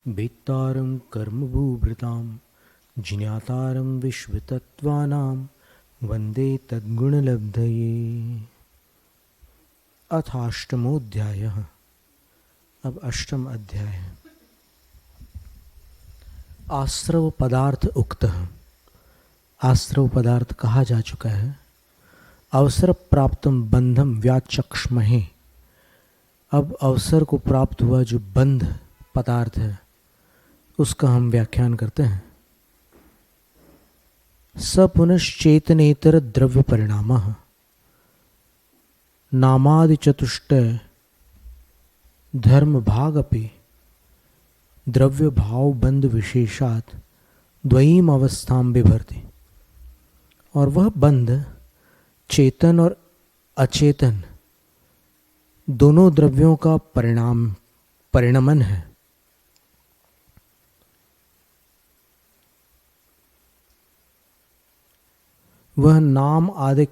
वेत्तारं कर्मभूभृतां ज्ञातारं विश्वतत्त्वानां वन्दे तद्गुणलब्धये। अथाष्टमोऽध्यायः। अब अष्टम अध्याय। आश्रव पदार्थ उक्तः। आश्रव पदार्थ कहा जा चुका है। अवसर प्राप्तम बंधम व्याचक्ष्महे। अब अवसर को प्राप्त हुआ जो बंध पदार्थ है उसका हम व्याख्यान करते हैं। स पुनश्चेतनेतर द्रव्य परिणामः नामादि चतुष्टय धर्म भागपि द्रव्य भाव बंध विशेषात द्वयीम अवस्थाम बिभर्ति। और वह बंध चेतन और अचेतन दोनों द्रव्यों का परिणमन है। वह नाम आदि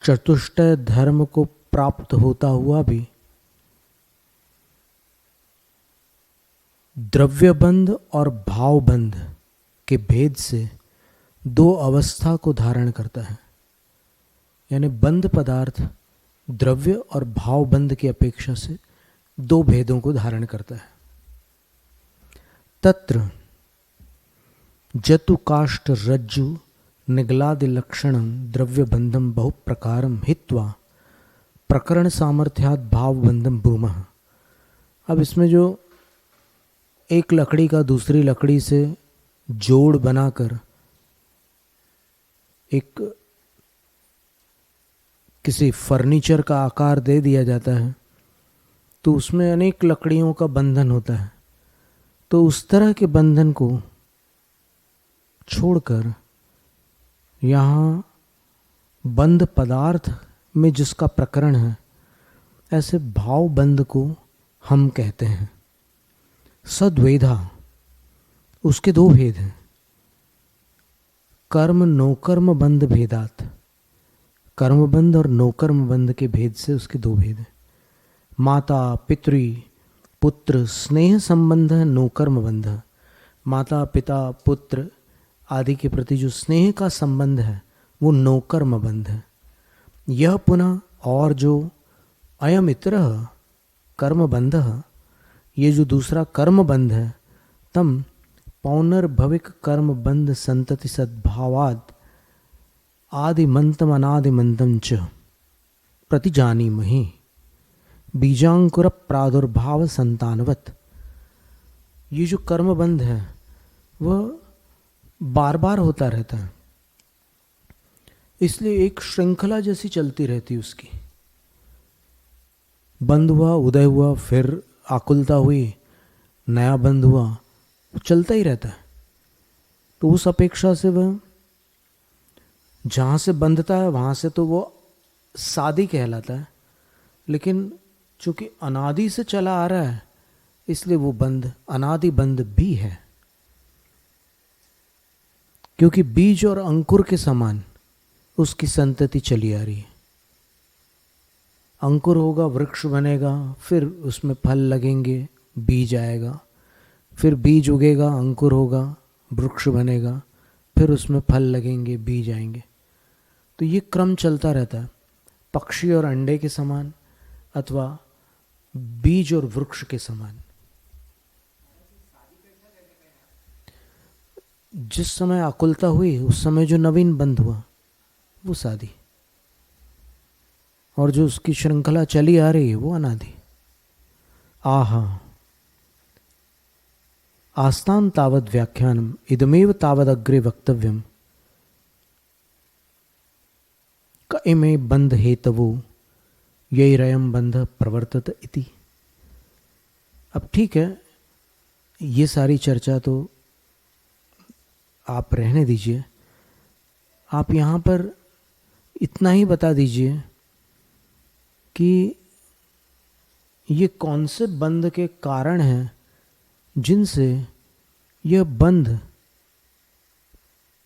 चतुष्टय धर्म को प्राप्त होता हुआ भी द्रव्यबंध और भावबंध के भेद से दो अवस्था को धारण करता है। यानी बंध पदार्थ द्रव्य और भावबंध की अपेक्षा से दो भेदों को धारण करता है। तत्र जतु काष्ठ रज्जु निगलादि लक्षणं द्रव्य बंधम बहु प्रकारम हित्वा प्रकरण सामर्थ्यात भाव बंधम ब्रूमः। अब इसमें जो एक लकड़ी का दूसरी लकड़ी से जोड़ बनाकर एक किसी फर्नीचर का आकार दे दिया जाता है तो उसमें अनेक लकड़ियों का बंधन होता है। तो उस तरह के बंधन को छोड़कर यहाँ बंध पदार्थ में जिसका प्रकरण है ऐसे भाव बंध को हम कहते हैं। सद्वेधा उसके दो भेद हैं। कर्म नोकर्म बंध भेदात, कर्म बंध और नोकर्म बंध के भेद से उसके दो भेद हैं। माता पितृ पुत्र स्नेह संबंध है नोकर्म बंध। माता पिता पुत्र आदि के प्रति जो स्नेह का संबंध है वो नोकर्म बंध है। यह पुनः और जो अयम इतरः कर्म बंध, ये जो दूसरा कर्म बंध है तम पौनर्भविक कर्म बंध संतति सद्भावाद आदिमंतम अनादिमंतम च प्रतिजानीमहि बीजांकुर प्रादुर्भाव संतानवत। ये जो कर्म बंध है वह बार बार होता रहता है, इसलिए एक श्रृंखला जैसी चलती रहती उसकी। बंद हुआ, उदय हुआ, फिर आकुलता हुई, नया बंद हुआ, चलता ही रहता है। तो उस अपेक्षा से वह जहाँ से बंधता है वहाँ से तो वो सादी कहलाता है, लेकिन चूंकि अनादि से चला आ रहा है इसलिए वो बंध अनादि बंध भी है। क्योंकि बीज और अंकुर के समान उसकी संतति चली आ रही है। अंकुर होगा, वृक्ष बनेगा, फिर उसमें फल लगेंगे, बीज आएगा, फिर बीज उगेगा, अंकुर होगा, वृक्ष बनेगा, फिर उसमें फल लगेंगे, बीज आएंगे। तो ये क्रम चलता रहता है। पक्षी और अंडे के समान अथवा बीज और वृक्ष के समान। जिस समय आकुलता हुई उस समय जो नवीन बंध हुआ वो सादी, और जो उसकी श्रृंखला चली आ रही है वो अनादि। आहा आस्तान तावद व्याख्यानम इदमेव तावद अग्रे वक्तव्यम क इमे बंध हेतवो यैरयम बंध प्रवर्तत इति। अब ठीक है, ये सारी चर्चा तो आप रहने दीजिए। आप यहाँ पर इतना ही बता दीजिए कि ये कौन से बंध के कारण हैं जिनसे यह बंध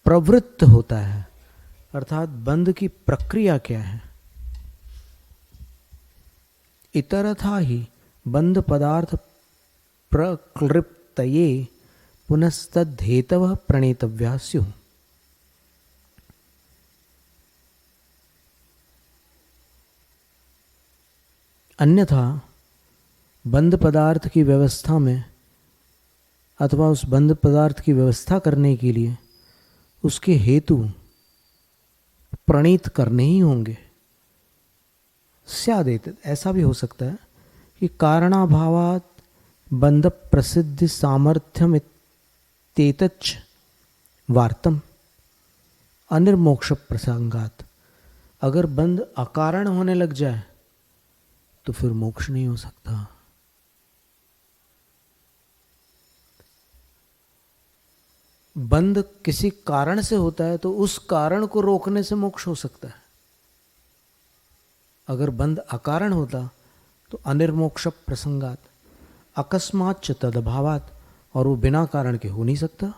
प्रवृत्त होता है, अर्थात बंध की प्रक्रिया क्या है। इतरथा ही बंध पदार्थ प्रक्लिप्त तये पुनस्तद्धेतवः प्रणेतव्या स्युः। अन्यथा बंद पदार्थ की व्यवस्था में अथवा उस बंद पदार्थ की व्यवस्था करने के लिए उसके हेतु प्रणीत करने ही होंगे। स्यादेत, ऐसा भी हो सकता है कि कारणाभावात् बंध प्रसिद्धि सामर्थ्यम इत्येतच्च वार्तम अनिर्मोक्ष प्रसंगात। अगर बंध अकारण होने लग जाए तो फिर मोक्ष नहीं हो सकता। बंध किसी कारण से होता है तो उस कारण को रोकने से मोक्ष हो सकता है। अगर बंध अकारण होता तो अनिर्मोक्ष प्रसंगात, अकस्मात तदभावात, और वो बिना कारण के हो नहीं सकता।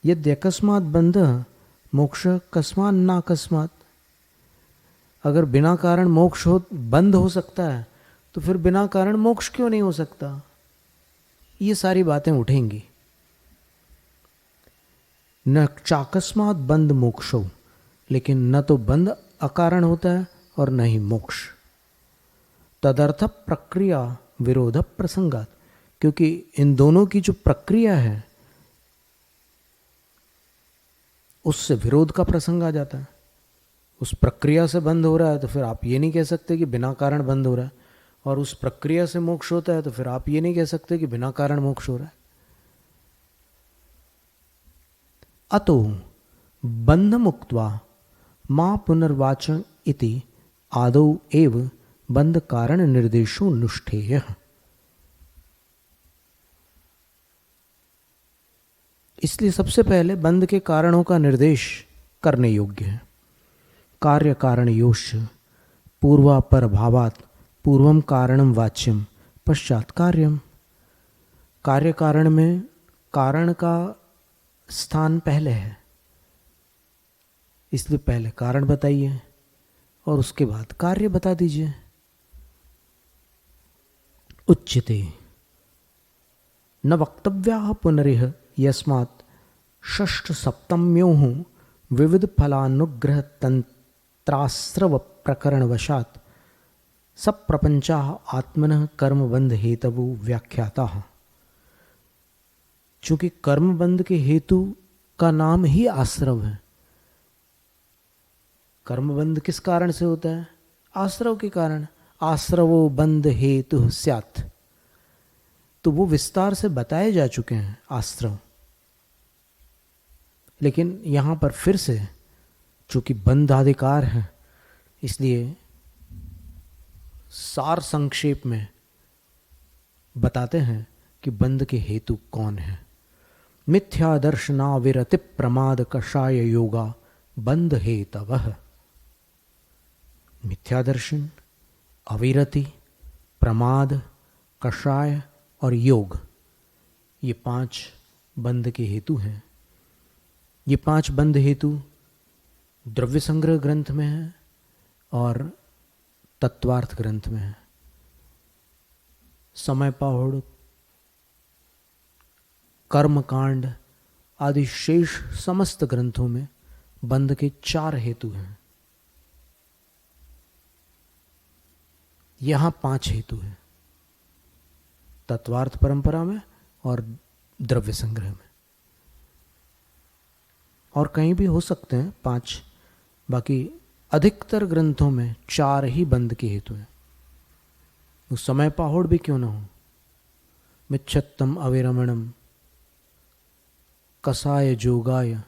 यदि अकस्मात बंध मोक्ष कस्मात ना अकस्मात, अगर बिना कारण मोक्ष हो बंद हो सकता है तो फिर बिना कारण मोक्ष क्यों नहीं हो सकता? ये सारी बातें उठेंगी। न चाकस्मात बंद मोक्षो, लेकिन न तो बंद अकारण होता है और न ही मोक्ष। तदर्थ प्रक्रिया विरोध प्रसंगात, क्योंकि इन दोनों की जो प्रक्रिया है उससे विरोध का प्रसंग आ जाता है। उस प्रक्रिया से बंद हो रहा है तो फिर आप ये नहीं कह सकते कि बिना कारण बंद हो रहा है, और उस प्रक्रिया से मोक्ष होता है तो फिर आप ये नहीं कह सकते कि बिना कारण मोक्ष हो रहा है। अतो बंध मुक्त्वा मा पुनर्वाचन इति आदौ एव बंध कारण निर्देशो नुष्ठेय। इसलिए सबसे पहले बंध के कारणों का निर्देश करने योग्य है। कार्य कारण योश्च पूर्वापर भावात पूर्वम कारणम वाच्यम पश्चात कार्यम। कार्य कारण में कारण का स्थान पहले है, इसलिए पहले कारण बताइए और उसके बाद कार्य बता दीजिए। उच्यते न वक्तव्याः पुनरिह यस्मात् षष्ठ सप्तम्योः विविध फलानुग्रह तंत्रास्रव प्रकरण वशात् सब प्रपंचाः आत्मनः कर्मबंध हेतवो व्याख्याताः। चूंकि कर्मबंध के हेतु का नाम ही आश्रव है। कर्मबंध किस कारण से होता है? आश्रव के कारण। आश्रवो बंध हेतु स्यात्, तो वो विस्तार से बताए जा चुके हैं आश्रव। लेकिन यहां पर फिर से चूंकि बंधाधिकार है इसलिए सार संक्षेप में बताते हैं कि बंध के हेतु कौन है। मिथ्या दर्शना विरति प्रमाद कषाय योगा बंध हेतवः। मिथ्या दर्शन, अविरति, प्रमाद, कषाय और योग, ये 5 बंध के हेतु हैं। ये 5 बंध हेतु द्रव्य संग्रह ग्रंथ में है और तत्वार्थ ग्रंथ में है। समय पाहुड़, कर्मकांड आदि शेष समस्त ग्रंथों में बंध के 4 हेतु हैं। यहां 5 हेतु हैं, तत्वार्थ परंपरा में और द्रव्य संग्रह में। और कहीं भी हो सकते हैं 5, बाकी अधिकतर ग्रंथों में 4 ही बंध के हेतु हैं। वो समय पाहुड़ भी क्यों ना हो। मिच्छत्तम अविरमणम कसाय जोगाय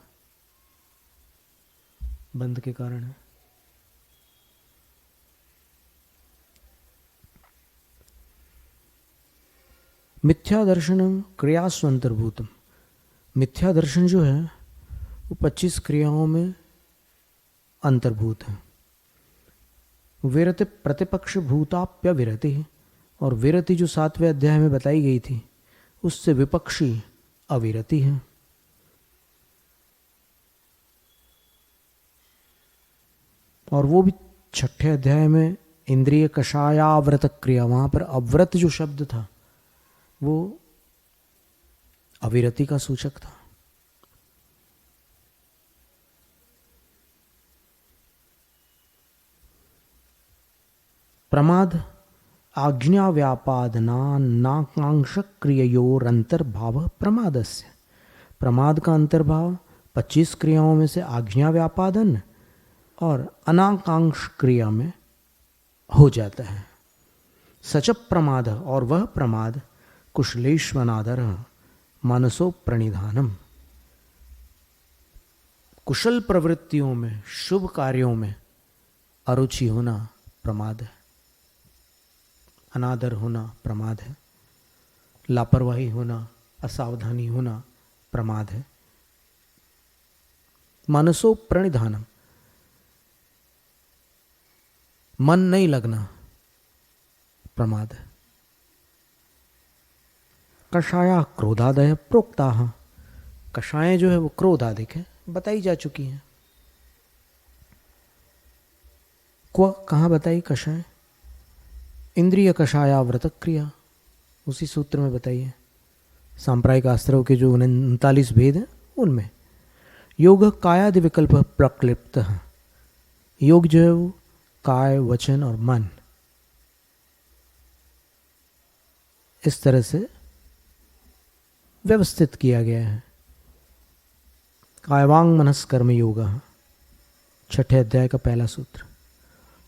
बंध के कारण है। मिथ्या दर्शनम क्रियासु अंतर्भूतम। मिथ्या दर्शन जो है वो 25 क्रियाओं में अंतर्भूत है। विरति प्रतिपक्ष भूताप्य विरति, और विरति जो 7वें अध्याय में बताई गई थी उससे विपक्षी अविरति है। और वो भी 6ठे अध्याय में इंद्रिय कषायाव्रत क्रिया, वहां पर अव्रत जो शब्द था वो अविरति का सूचक था। प्रमाद आज्ञा व्यापादना नाकांक्ष क्रियोरंतर्भाव प्रमादस्य। प्रमाद का अंतर्भाव 25 क्रियाओं में से आज्ञा व्यापादन और अनाकांक्ष क्रिया में हो जाता है। सच प्रमाद, और वह प्रमाद कुशलेश्वनादर मनसो प्रणिधानम। कुशल प्रवृत्तियों में, शुभ कार्यों में अरुचि होना प्रमाद है। अनादर होना प्रमाद है। लापरवाही होना, असावधानी होना प्रमाद है। मनसो प्रणिधानम, मन नहीं लगना प्रमाद है। कषाया क्रोधादय प्रोक्ता, कषाएं जो है वो क्रोध आदिक है, बताई जा चुकी हैं। क्व कहाँ बताई कषाय? इंद्रिय कषाया व्रत क्रिया, उसी सूत्र में बताइए। सांप्रायिक आस्त्रों के जो 39 भेद हैं उनमें योग कायादि विकल्प प्रक्लिप्त है। योग जो है वो काय, वचन और मन, इस तरह से व्यवस्थित किया गया है। कायवांग मनस कर्म योग, 6 अध्याय का पहला सूत्र।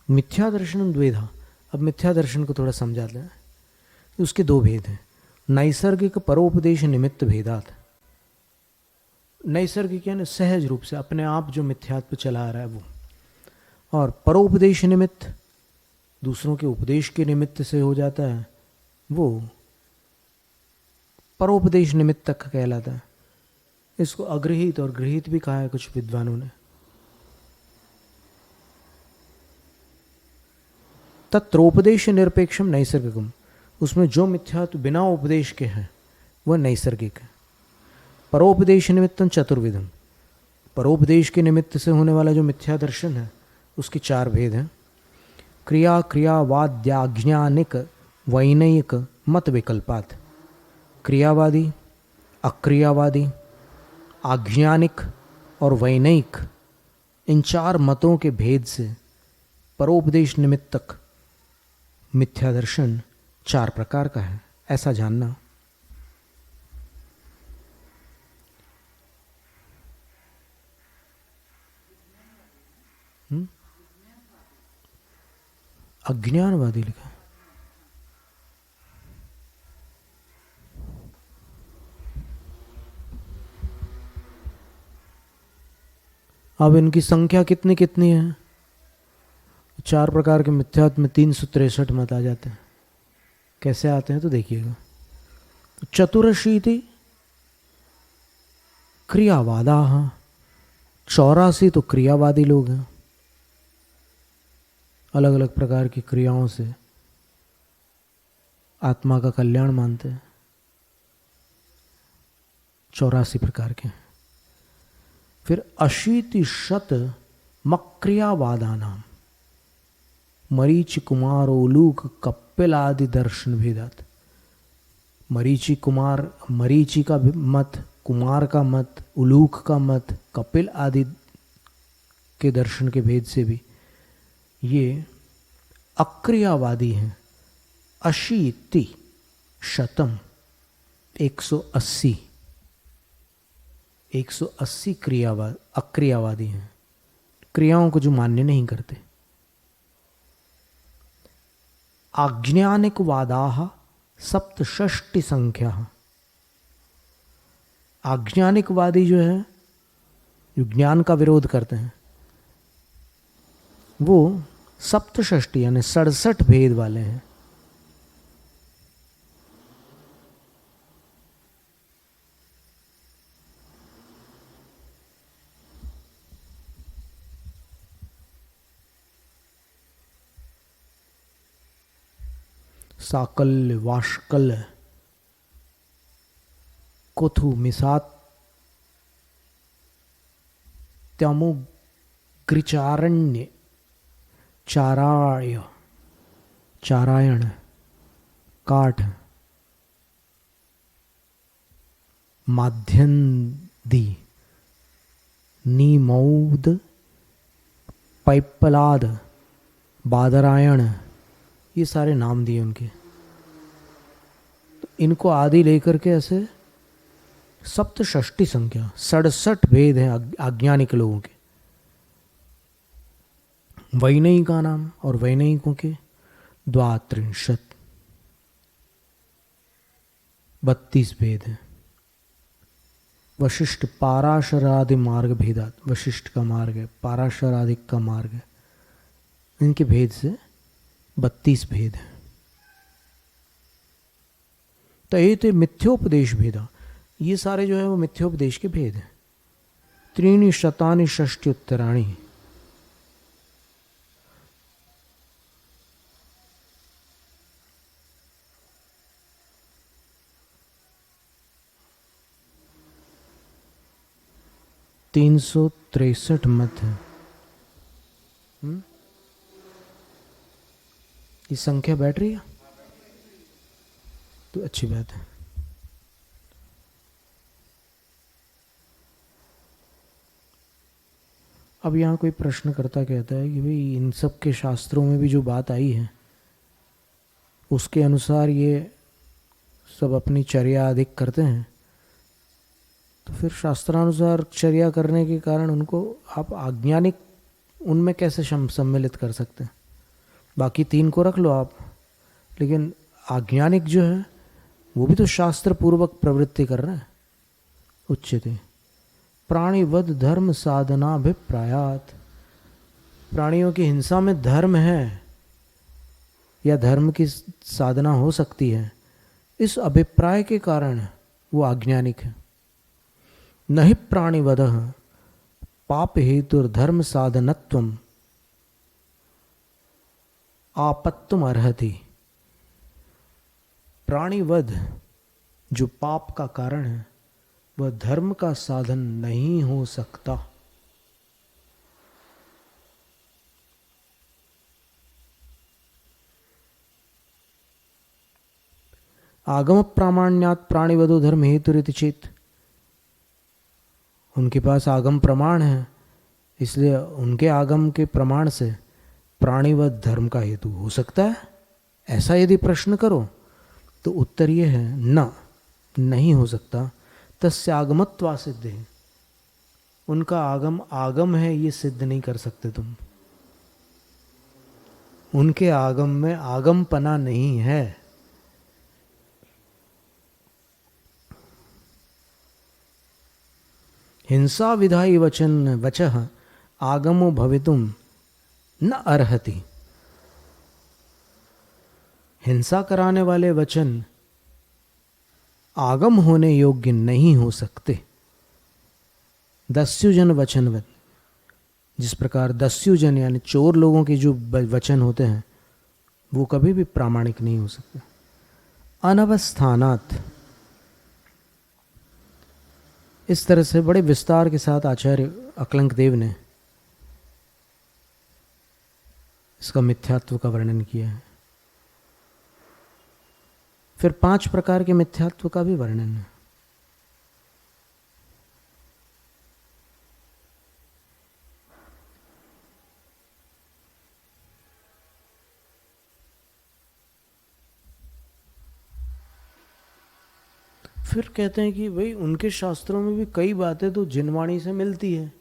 मिथ्या दर्शन द्वेधा, अब मिथ्या दर्शन को थोड़ा समझा लें। उसके 2 भेद हैं। नैसर्गिक परोपदेश निमित्त भेदात। नैसर्गिक यानी सहज रूप से अपने आप जो मिथ्यात्व चला आ रहा है वो, और परोपदेश निमित्त दूसरों के उपदेश के निमित्त से हो जाता है, वो परोपदेश निमित्त तक कहलाता है। इसको अगृहित और गृहित भी कहा है कुछ विद्वानों ने। तत्रोपदेश निरपेक्षम नैसर्गिकम, उसमें जो मिथ्यात्व बिना उपदेश के हैं वह नैसर्गिक है। परोपदेश निमित्तम चतुर्विधम, परोपदेश के निमित्त से होने वाला जो मिथ्या दर्शन है उसके 4 भेद हैं। क्रिया क्रियावाद्याज्ञानिक वैनयिक मत विकल्पात। क्रियावादी, अक्रियावादी, आज्ञानिक और वैनयिक, इन 4 मतों के भेद से परोपदेश निमित्तक मिथ्या दर्शन 4 प्रकार का है, ऐसा जानना। अज्ञानवादी लिखा। अब इनकी संख्या कितनी कितनी है? 4 प्रकार के मिथ्यात्व में 363 मत आ जाते हैं। कैसे आते हैं तो देखिएगा। चतुरशीति क्रियावादा, 84 तो क्रियावादी लोग हैं, अलग अलग प्रकार की क्रियाओं से आत्मा का कल्याण मानते हैं। 84 प्रकार के। फिर 80 मक्रियावादा नाम, मरीचि कुमार उलूक कपिल आदि दर्शन भेदात। मरीचि कुमार, मरीचि का मत, कुमार का मत, उलूक का मत, कपिल आदि के दर्शन के भेद से भी ये अक्रियावादी हैं। 80 शतम 180, 180 क्रियावाद अक्रियावादी हैं, क्रियाओं को जो मान्य नहीं करते। आज्ञानिक वादाः 67 संख्या। आज्ञानिकवादी जो है, जो ज्ञान का विरोध करते हैं, वो 67 यानी 67 भेद वाले हैं। साकल्य, वाष्कल्य, कोथु, मिसात, त्यामुग्रिचारण्य, चाराय, चारायण, काठ, माध्यन्दी, नीमौद, पैप्पलाद, बादरायण, ये सारे नाम दिए उनके। तो इनको आदि लेकर के ऐसे सप्तषष्टि संख्या 67 भेद हैं आज्ञानिक लोगों के। वैनयिका नाम और वैनयिकों के 32 32 भेद हैं। वशिष्ठ पाराशरादि मार्ग भेदात, वशिष्ठ का मार्ग है, पाराशरादिक का मार्ग है, इनके भेद से 32 भेद हैं। तो ये तो मिथ्योपदेश भेदा, ये सारे जो है वो मिथ्योपदेश के भेद हैं। 360 363 मत है। ये संख्या बैठ रही है तो अच्छी बात है। अब यहाँ कोई प्रश्नकर्ता कहता है कि भाई इन सब के शास्त्रों में भी जो बात आई है उसके अनुसार ये सब अपनी चर्या अधिक करते हैं, तो फिर शास्त्रानुसार चर्या करने के कारण उनको आप आज्ञानिक उनमें कैसे सम्मिलित कर सकते हैं? बाकी 3 को रख लो आप, लेकिन आज्ञानिक जो है वो भी तो शास्त्र पूर्वक प्रवृत्ति कर रहा है। उच्यते प्राणिवध धर्म साधनाभिप्रायात, प्राणियों की हिंसा में धर्म है या धर्म की साधना हो सकती है, इस अभिप्राय के कारण वो आज्ञानिक है। नहि प्राणिवधः पाप हेतुर्धर्म साधनत्वम आपत्तुम अर्हति। प्राणिवध जो पाप का कारण है वह धर्म का साधन नहीं हो सकता। आगम प्रामाण्यात प्राणिवधो धर्म हेतुरिति चेत, उनके पास आगम प्रमाण है, इसलिए उनके आगम के प्रमाण से प्राणिवध धर्म का हेतु हो सकता है। ऐसा यदि प्रश्न करो तो उत्तर ये है न, नहीं हो सकता। तस्य आगमत्वा सिद्ध है, उनका आगम आगम है ये सिद्ध नहीं कर सकते तुम। उनके आगम में आगमपना नहीं है। हिंसा विधायी वचन वचः आगमो भवितुम न अर्हति। हिंसा कराने वाले वचन आगम होने योग्य नहीं हो सकते। दस्युजन वचनवत, जिस प्रकार दस्युजन यानी चोर लोगों के जो वचन होते हैं वो कभी भी प्रामाणिक नहीं हो सकते। अनवस्थानात्, इस तरह से बड़े विस्तार के साथ आचार्य अक्लंक देव ने इसका मिथ्यात्व का वर्णन किया है। फिर 5 प्रकार के मिथ्यात्व का भी वर्णन है। फिर कहते हैं कि भाई उनके शास्त्रों में भी कई बातें तो जिनवाणी से मिलती है,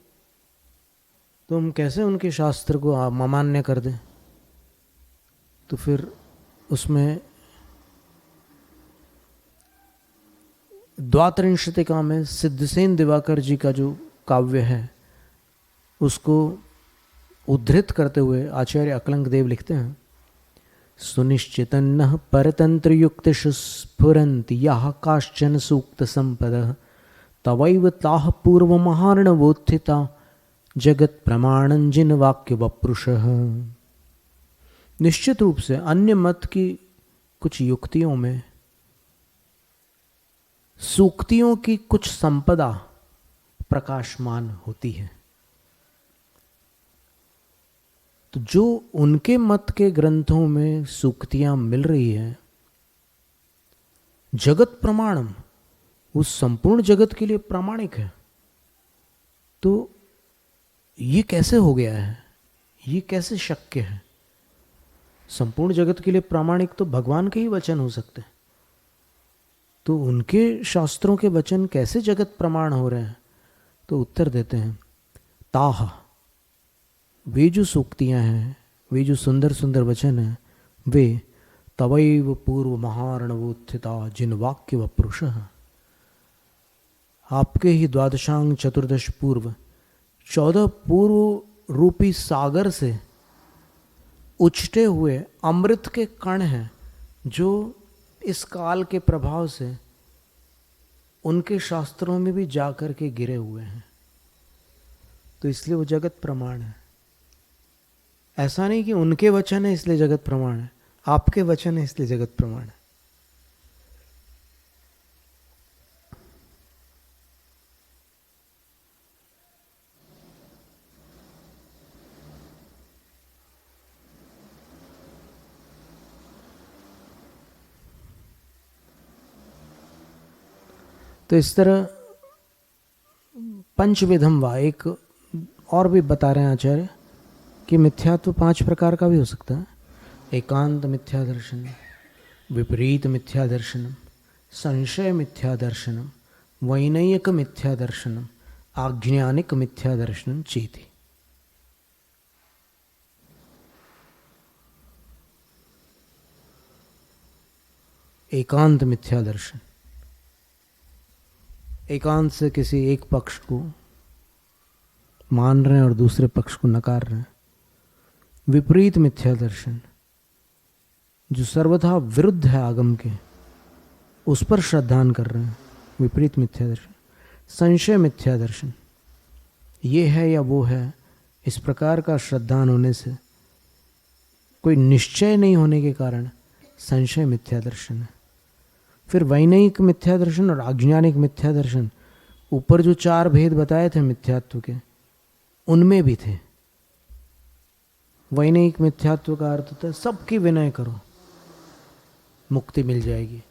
तो हम कैसे उनके शास्त्र को अमान्य कर दें? तो फिर उसमें द्वात्रिंशतिका में सिद्धसेन दिवाकर जी का जो काव्य है उसको उद्धृत करते हुए आचार्य अक्लंक देव लिखते हैं, सुनिश्चितन्न परतंत्र युक्त स्फुरन्ति यः काश्चन सूक्त संपदः तवैव ताः पूर्व महार्णवोत्थिता जगत प्रमाणं जिन वाक्य वपुरुषः। निश्चित रूप से अन्य मत की कुछ युक्तियों में सूक्तियों की कुछ संपदा प्रकाशमान होती है, तो जो उनके मत के ग्रंथों में सूक्तियां मिल रही है, जगत प्रमाणम, उस संपूर्ण जगत के लिए प्रामाणिक है। तो ये कैसे हो गया है, ये कैसे शक्य है? संपूर्ण जगत के लिए प्रामाणिक तो भगवान के ही वचन हो सकते हैं, तो उनके शास्त्रों के वचन कैसे जगत प्रमाण हो रहे हैं? तो उत्तर देते हैं, ताहा, वे जो सूक्तियां हैं, वे जो सुंदर सुंदर वचन हैं, वे तवैव पूर्व महारणवोत्थिता जिन वाक्य व पुरुष, आपके ही द्वादशांग चतुर्दश पूर्व 14 पूर्व रूपी सागर से उछटे हुए अमृत के कण हैं, जो इस काल के प्रभाव से उनके शास्त्रों में भी जाकर के गिरे हुए हैं। तो इसलिए वो जगत प्रमाण है। ऐसा नहीं कि उनके वचन है इसलिए जगत प्रमाण है, आपके वचन है इसलिए जगत प्रमाण है। तो इस तरह पंचविधम वा, एक और भी बता रहे हैं आचार्य कि मिथ्यात्व 5 प्रकार का भी हो सकता है। एकांत मिथ्या दर्शन, विपरीत मिथ्या दर्शनम, संशय मिथ्या दर्शनम, वैनयिक मिथ्या दर्शनम, आज्ञानिक मिथ्या दर्शनम चेति। एकांत मिथ्या दर्शन, एकांत से किसी एक पक्ष को मान रहे हैं और दूसरे पक्ष को नकार रहे हैं। विपरीत मिथ्या दर्शन, जो सर्वथा विरुद्ध है आगम के, उस पर श्रद्धान कर रहे हैं, विपरीत मिथ्या दर्शन। संशय मिथ्या दर्शन, ये है या वो है, इस प्रकार का श्रद्धान होने से कोई निश्चय नहीं होने के कारण संशय मिथ्या दर्शन है। फिर वैनयिक मिथ्या दर्शन और आज्ञानिक मिथ्या दर्शन, ऊपर जो 4 भेद बताए थे मिथ्यात्व के, उनमें भी थे। वैनयिक मिथ्यात्व का अर्थ होता है सबकी विनय करो, मुक्ति मिल जाएगी।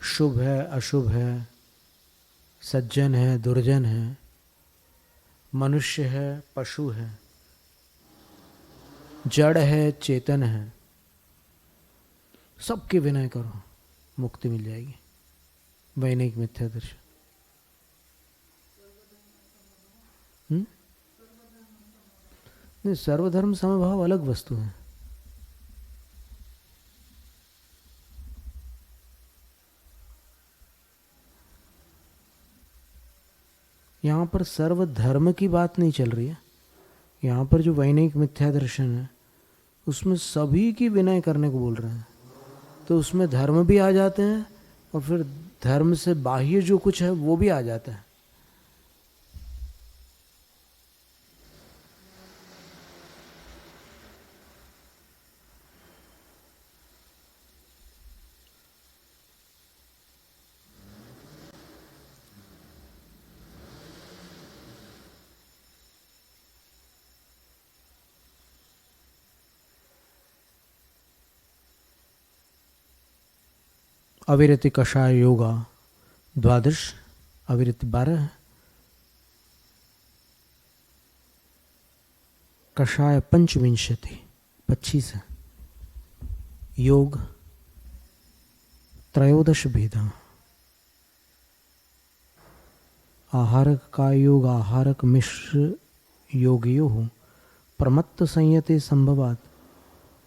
शुभ है अशुभ है, सज्जन है दुर्जन है, मनुष्य है पशु है, जड़ है चेतन है, सबकी विनय करो, मुक्ति मिल जाएगी। वैनयिक मिथ्या दर्शन। नहीं, सर्वधर्म समभाव अलग वस्तु है। यहां पर सर्वधर्म की बात नहीं चल रही है। यहां पर जो वैनयिक मिथ्या दर्शन है उसमें सभी की विनय करने को बोल रहे हैं, तो उसमें धर्म भी आ जाते हैं और फिर धर्म से बाह्य जो कुछ है वो भी आ जाता है। अविरति कषाय योगा 12, अविरति 12, कषाय 25, 25 है। योग 13 भेदा, आहारक का योग आहारक मिश्र योगियो हो प्रमत्त संयते संभवात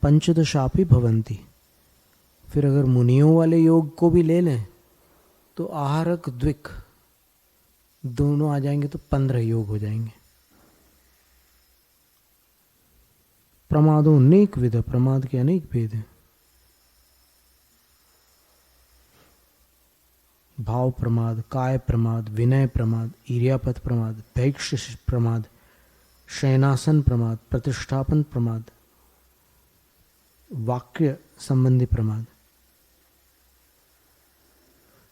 15 भवंती। फिर अगर मुनियों वाले योग को भी ले लें तो आहारक द्विक दोनों आ जाएंगे तो 15 योग हो जाएंगे। प्रमादों अनेक विध, प्रमाद के अनेक भेद हैं। भाव प्रमाद, काय प्रमाद, विनय प्रमाद, ईर्यापथ प्रमाद, भैक्ष प्रमाद, शयनासन प्रमाद, प्रतिष्ठापन प्रमाद, वाक्य संबंधी प्रमाद।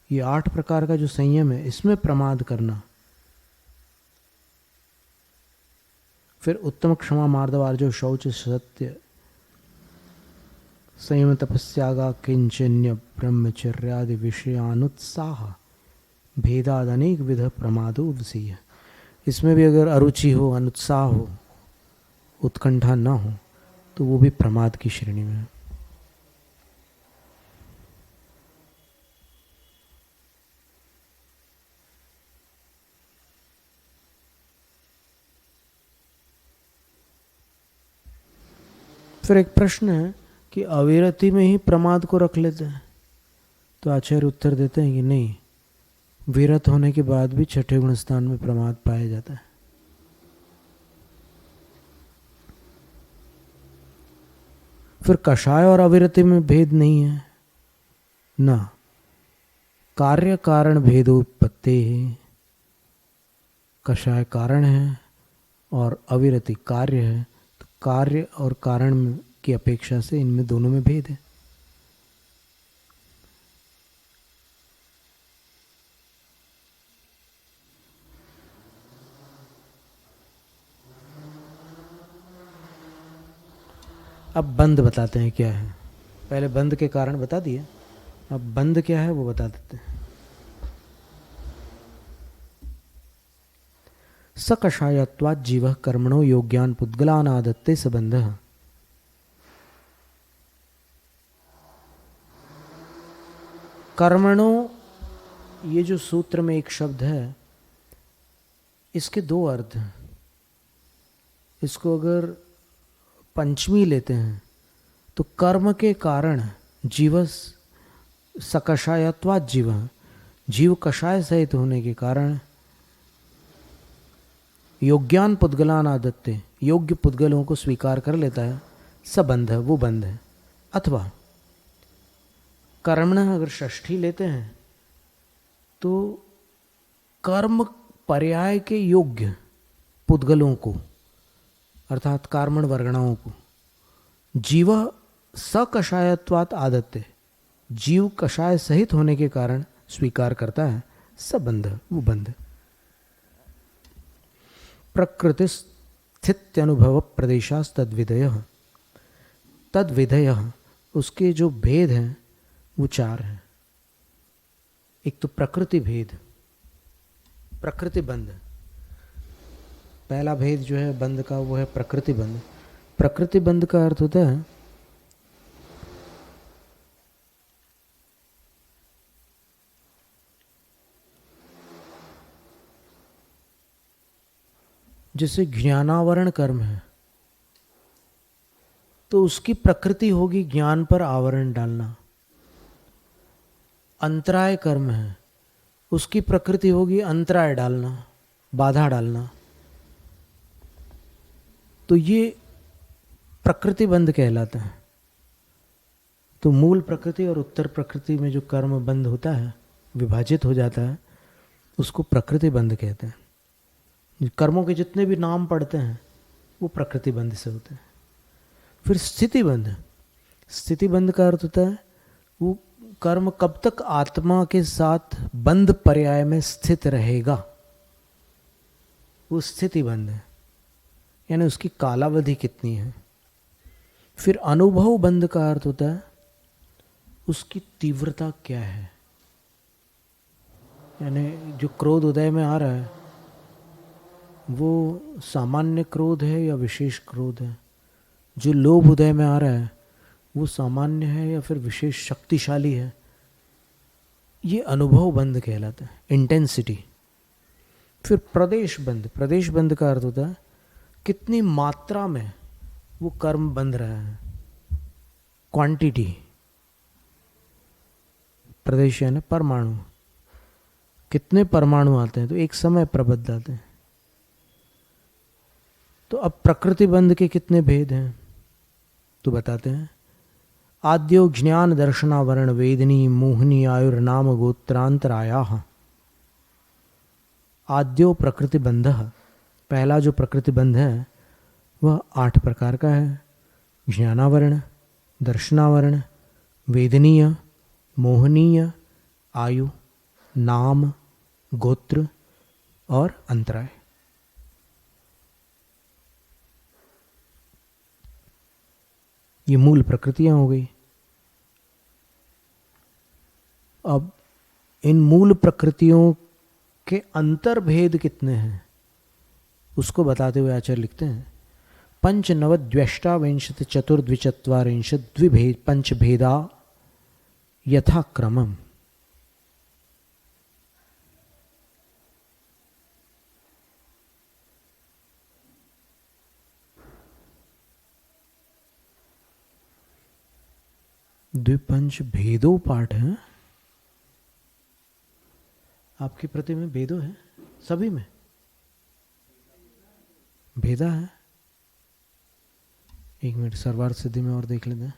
ये 8 प्रकार का जो संयम है, इसमें प्रमाद करना। फिर उत्तम क्षमा मार्दव आर्जव शौच सत्य, संयम तपस्यागा किंचन्य ब्रह्मचर्यादि विषयानुत्साह भेदाद अनेक विध प्रमादो विषय। इसमें भी अगर अरुचि हो, अनुत्साह हो, उत्कंठा न हो तो वो भी प्रमाद की श्रेणी में है। फिर एक प्रश्न है कि अविरति में ही प्रमाद को रख लेते हैं, तो आचार्य उत्तर देते हैं कि नहीं, विरत होने के बाद भी छठे गुण स्थान में प्रमाद पाया जाता है। फिर कषाय और अविरति में भेद नहीं है ना, कार्य कारण भेदोत्पत्ति है। कषाय कारण है और अविरति कार्य है, तो कार्य और कारण की अपेक्षा से इनमें दोनों में भेद है। अब बंध बताते हैं क्या है। पहले बंध के कारण बता दिए, अब बंध क्या है वो बता देते हैं। सकषायत्वात् जीवः कर्मणो योग्यान पुद्गलानादत्ते सबंधः। कर्मणो, ये जो सूत्र में एक शब्द है, इसके दो अर्थ हैं। इसको अगर पंचमी लेते हैं तो कर्म के कारण जीवस सकषायत्वात् जीवः, जीव कषाय सहित होने के कारण योग्यान पुद्गलान आदत्ते, योग्य पुद्गलों को स्वीकार कर लेता है, सबंध, वो बंध है। अथवा कर्मण अगर षष्ठी लेते हैं तो कर्म पर्याय के योग्य पुद्गलों को, अर्थात कर्मण वर्गणाओं को, जीव सकषायत्वात् आदत्ते, जीव कषाय सहित होने के कारण स्वीकार करता है, सबंध, वो बंध। प्रकृति स्थित्यनुभव प्रदेशास तद्विधयः, तद्विधयः उसके जो भेद हैं वो चार हैं। एक तो प्रकृति भेद, प्रकृति बंध, पहला भेद जो है बंध का वो है प्रकृति बंध। प्रकृति बंध का अर्थ होता है जैसे ज्ञानावरण कर्म है तो उसकी प्रकृति होगी ज्ञान पर आवरण डालना। अंतराय कर्म है, उसकी प्रकृति होगी अंतराय डालना, बाधा डालना। तो ये प्रकृति बंध कहलाता है। तो मूल प्रकृति और उत्तर प्रकृति में जो कर्म बंध होता है, विभाजित हो जाता है, उसको प्रकृति बंध कहते हैं। कर्मों के जितने भी नाम पढ़ते हैं वो प्रकृति बंध से होते हैं। फिर स्थिति बंध, स्थिति बंध का अर्थ होता है वो कर्म कब तक आत्मा के साथ बंध पर्याय में स्थित रहेगा, वो स्थिति बंध है, यानी उसकी कालावधि कितनी है। फिर अनुभव बंध का अर्थ होता है उसकी तीव्रता क्या है, यानी जो क्रोध उदय में आ रहा है वो सामान्य क्रोध है या विशेष क्रोध है, जो लोभ उदय में आ रहा है वो सामान्य है या फिर विशेष शक्तिशाली है। ये अनुभव बंध कहलाता है, इंटेंसिटी। फिर प्रदेश बंध, प्रदेश बंध का अर्थ होता है कितनी मात्रा में वो कर्म बंध रहा है, क्वांटिटी। प्रदेश यानी परमाणु, कितने परमाणु आते हैं तो एक समय प्रबद्ध आते हैं। तो अब प्रकृति बंध के कितने भेद हैं तो बताते हैं। आद्यो ज्ञान दर्शनावरण वेदनी मोहनी आयुर्नाम गोत्रांतरायाः। आद्यो प्रकृति बंध, पहला जो प्रकृति बंध है वह 8 प्रकार का है। ज्ञानावरण, दर्शनावरण, वेदनीय, मोहनीय, आयु, नाम, गोत्र और अंतराय। ये मूल प्रकृतियां हो गई। अब इन मूल प्रकृतियों के अंतर्भेद कितने हैं उसको बताते हुए आचार्य लिखते हैं, पंच नवद्व्यष्टाविंशति चतुर्द्विचत्वारिंशत् द्विभेद पंचभेदा यथाक्रमम्। द्विपंच भेदो पाठ है आपकी प्रति में, भेदो है सभी में, भेदा है। एक मिनट सर्वार्थ सिद्धि में और देख लेते हैं।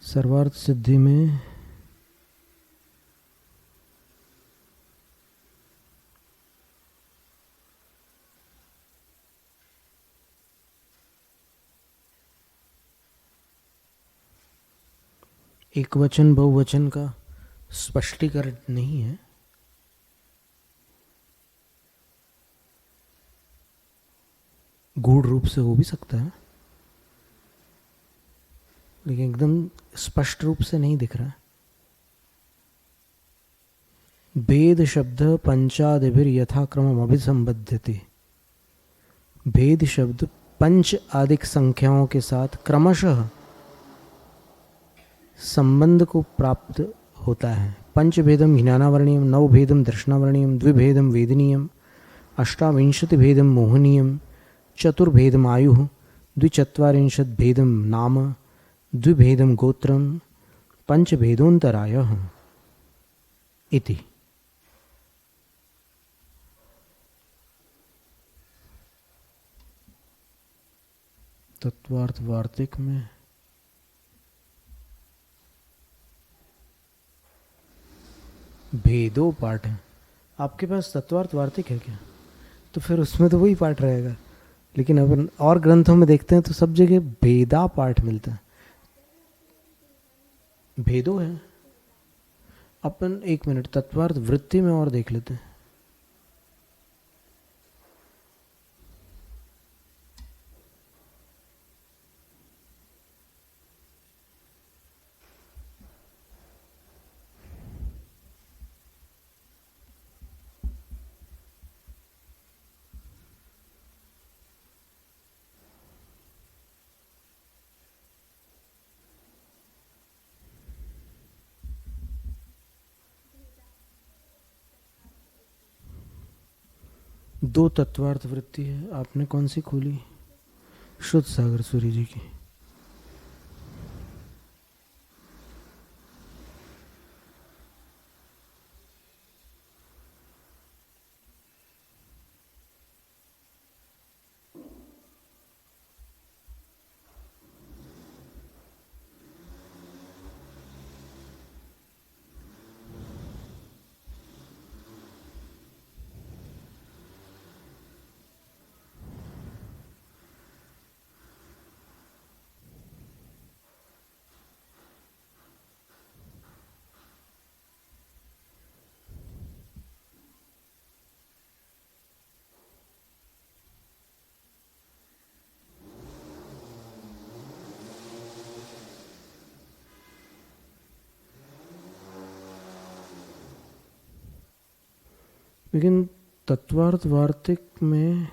सर्वार्थ सिद्धि में एक वचन बहुवचन का स्पष्टीकरण नहीं है, गूढ़ रूप से हो भी सकता है लेकिन एकदम स्पष्ट रूप से नहीं दिख रहा। भेद शब्द पंचादिभिर यथाक्रम अभिसंबध्यते, भेद शब्द पंच आदिक संख्याओं के साथ क्रमशः संबंध को प्राप्त होता है। पंचभेदम हिनानावर्णीयम, नवभेदम दर्शनावर्णीयम, द्विभेदम वेदनीयम, अष्टाविंशति भेदम मोहनीयम, चतुर्भेदम आयु, द्विचत्वारिंशत् भेदम नाम, द्विभेदम गोत्रम, पंचभेदोन्तरायः इति। तत्वार्थ वार्तिक में भेदो पाठ है। आपके पास तत्वार्थ वार्तिक है क्या? तो फिर उसमें तो वही पाठ रहेगा, लेकिन अपन और ग्रंथों में देखते हैं तो सब जगह भेदा पाठ मिलता है। भेदो है। अपन एक मिनट तत्वार्थ वृत्ति में और देख लेते हैं। दो तत्वार्थ वृत्ति है, आपने कौन सी खोली? शुद्ध सागर सूरी जी की। लेकिन तत्वार्थ वार्तिक में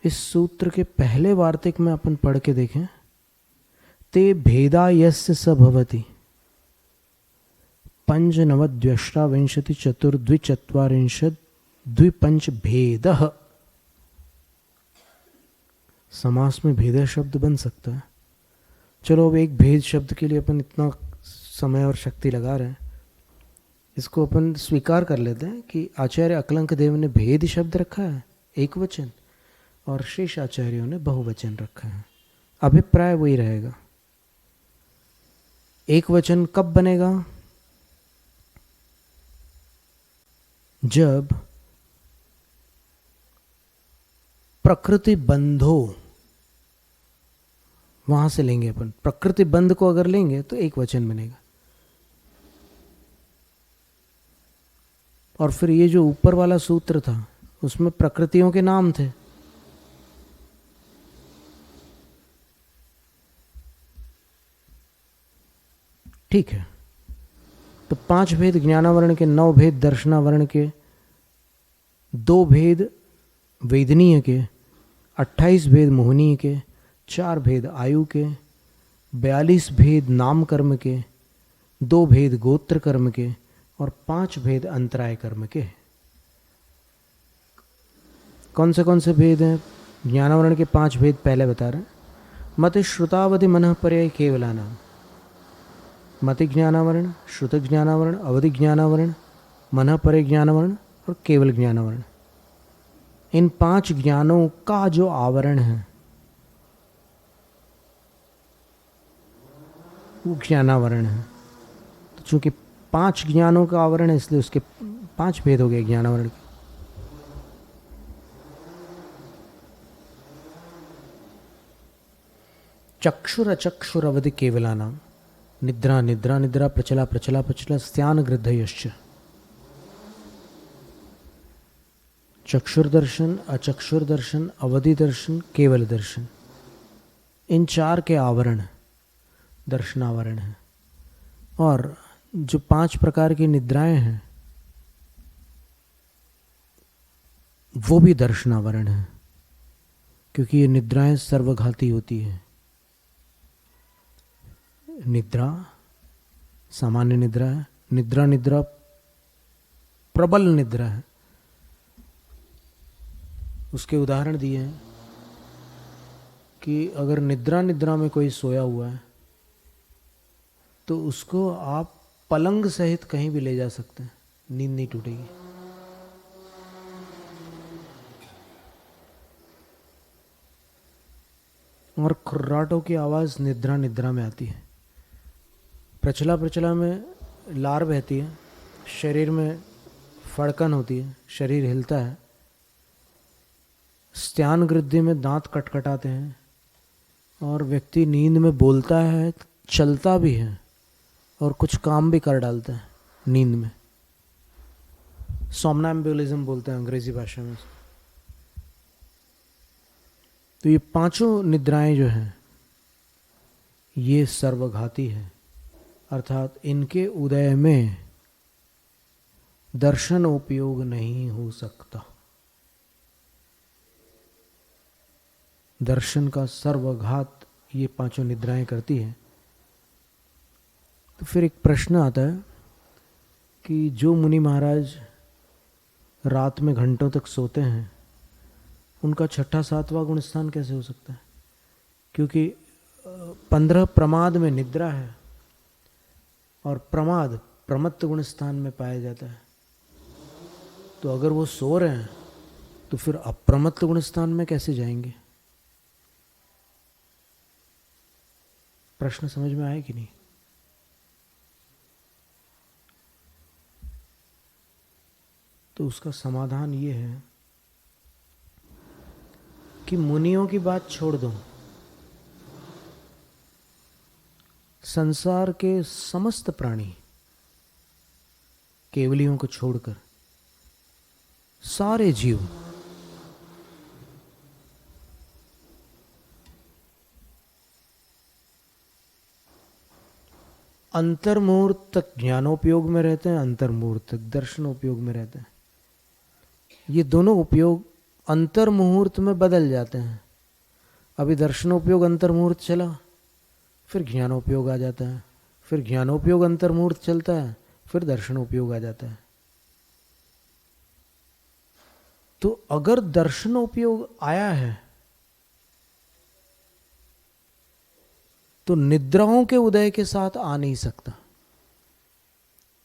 इस सूत्र के पहले वार्तिक में अपन पढ़ के देखें, ते भेदा यस्य स भवति पंच नवद्व्यष्टाविंशति चतुर्द्विचत्वारिंशत् द्विपंच भेदः। समास में भेद शब्द बन सकता है। चलो अब एक भेद शब्द के लिए अपन इतना समय और शक्ति लगा रहे हैं, इसको अपन स्वीकार कर लेते हैं कि आचार्य अकलंक देव ने भेद शब्द रखा है एक वचन, और शेष आचार्यों ने बहुवचन रखा है। अभिप्राय वही रहेगा। एक वचन कब बनेगा? जब प्रकृति बंधो, वहां से लेंगे अपन। प्रकृति बंध को अगर लेंगे तो एक वचन बनेगा। और फिर ये जो ऊपर वाला सूत्र था उसमें प्रकृतियों के नाम थे। ठीक है, तो 5 भेद ज्ञानावरण के, 9 भेद दर्शनावरण के, 2 भेद वेदनीय के, 28 भेद मोहनीय के, 4 भेद आयु के, 42 भेद नाम कर्म के, 2 भेद गोत्र कर्म के और 5 भेद अंतराय कर्म के। कौन से भेद हैं? ज्ञानावरण के 5 भेद पहले बता रहे हैं। मति श्रुतावधि मनः पर्याय केवला नाम। मति ज्ञानावरण, श्रुत ज्ञानावरण, अवधि ज्ञानावरण, मनः पर्याय ज्ञानावरण और केवल ज्ञानावरण। इन 5 ज्ञानों का जो आवरण है वो ज्ञानावरण है। तो चूंकि 5 ज्ञानों का आवरण है इसलिए उसके 5 भेद हो गए ज्ञानावरण के। चक्षुर अचक्षुर अवधि केवला नाम। निद्रा निद्रा निद्रा, प्रचला प्रचला प्रचला, स्त्यान गृद्धयश्च। चक्षुर दर्शन, अचक्षुर दर्शन, अवधि दर्शन, केवल दर्शन, इन 4 के आवरण दर्शनावरण है। और जो 5 प्रकार की निद्राएं हैं वो भी दर्शनावरण है, क्योंकि ये निद्राएं सर्वघाती होती है। निद्रा सामान्य निद्रा है, निद्रा निद्रा प्रबल निद्रा है। उसके उदाहरण दिए हैं कि अगर निद्रा में कोई सोया हुआ है तो उसको आप पलंग सहित कहीं भी ले जा सकते हैं, नींद नहीं टूटेगी। और खुर्राटों की आवाज निद्रा में आती है। प्रचला प्रचला में लार बहती है, शरीर में फड़कन होती है, शरीर हिलता है। स्त्यान गृद्धि में दांत कटकटाते हैं और व्यक्ति नींद में बोलता है, चलता भी है और कुछ काम भी कर डालता है नींद में। सोमनैम्बुलिज्म बोलते हैं अंग्रेजी भाषा में। तो ये 5 निद्राएं जो हैं ये सर्वघाती है, अर्थात इनके उदय में दर्शन उपयोग नहीं हो सकता। दर्शन का सर्वघात ये 5 निद्राएं करती है। तो फिर एक प्रश्न आता है कि जो मुनि महाराज रात में घंटों तक सोते हैं उनका 6ठा 7वां गुण स्थान कैसे हो सकता है? क्योंकि 15 प्रमाद में निद्रा है और प्रमाद प्रमत्त गुण स्थान में पाया जाता है। तो अगर वो सो रहे हैं तो फिर अप्रमत्त गुण स्थान में कैसे जाएंगे? प्रश्न समझ में आया कि नहीं? तो उसका समाधान ये है कि मुनियों की बात छोड़ दो, संसार के समस्त प्राणी केवलियों को छोड़कर सारे जीव अंतर्मुहूर्त तक ज्ञानोपयोग में रहते हैं, अंतर्मुहूर्त तक दर्शनोपयोग में रहते हैं। ये दोनों उपयोग अंतर्मुहूर्त में बदल जाते हैं। अभी दर्शनोपयोग अंतर्मुहूर्त चला, फिर ज्ञानोपयोग आ जाता है, फिर ज्ञानोपयोग अंतर्मुहूर्त चलता है, फिर दर्शनोपयोग आ जाता है। तो अगर दर्शनोपयोग आया है तो निद्राओं के उदय के साथ आ नहीं सकता।